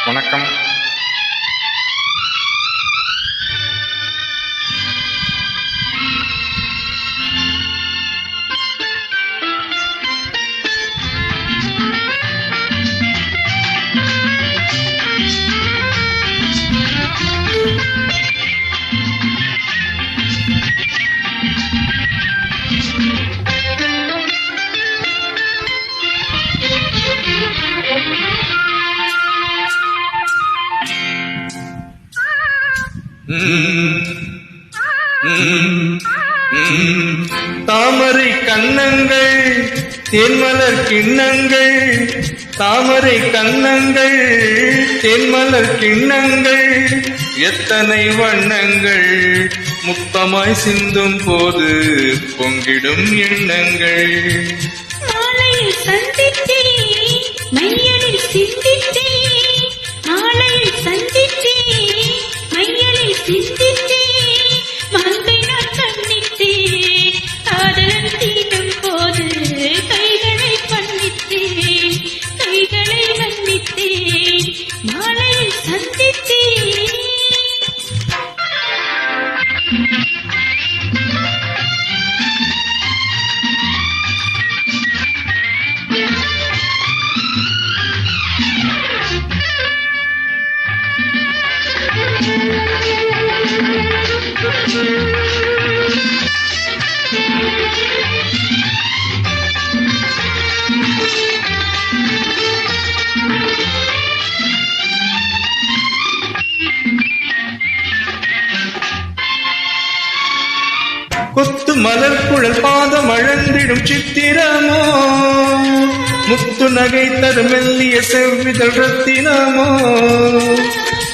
வணக்கம். தாமரை கண்ணங்கள் தேன்மலர் கிண்ணங்கள், தாமரை கண்ணங்கள் தேன்மலர் கிண்ணங்கள், எத்தனை வண்ணங்கள் முத்தமாய் சிந்தும் போது பொங்கிடும் எண்ணங்கள். மாலையில் சந்தித்தே மையலில் சிந்தித்தே, மாலையில் சந்தித்தே மையலில் சிந்தித்தே, மங்கை நான் கண்ணித்தே காதலன் தீண்டும் போது கைகளை மன்னித்தே, கைகளை மன்னித்தே, மாலையில் சந்தித்தே. கொத்து மலர் குழல் பாதம் அழந்திடும் சித்திரமோ, முத்து நகை தரும் மெல்லிய செவ்விதழ் ரத்தினமோ.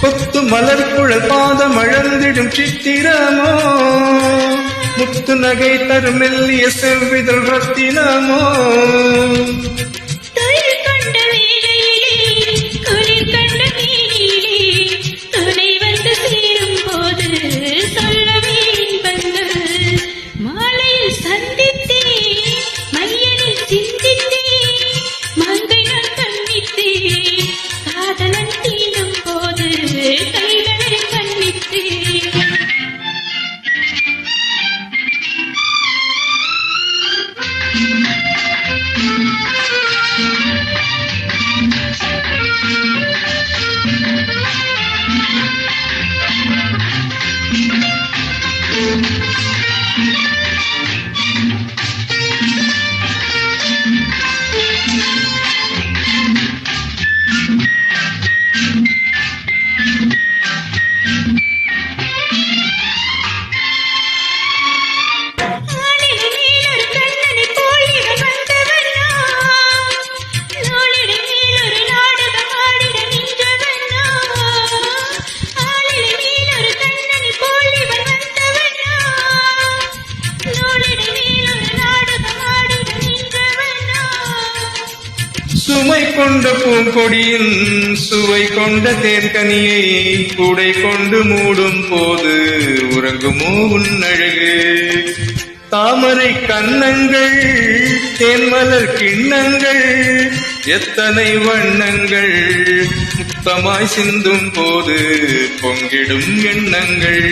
கொத்து மலர் குழல் பாதம் அழந்திடும் சித்திரமோ, முத்து நகை தரும் மெல்லிய செவ்விதழ் ரத்தினமோ. சுமை கொண்ட பூங்கொடியின் சுவை கொண்ட தேர்கனியை கூடை கொண்டு மூடும் போது உறங்குமோ உன்னழகு. தாமரை கண்ணங்கள் தேன்மலர் கிண்ணங்கள், எத்தனை வண்ணங்கள் முத்தமாய் சிந்தும் போது பொங்கிடும் எண்ணங்கள்.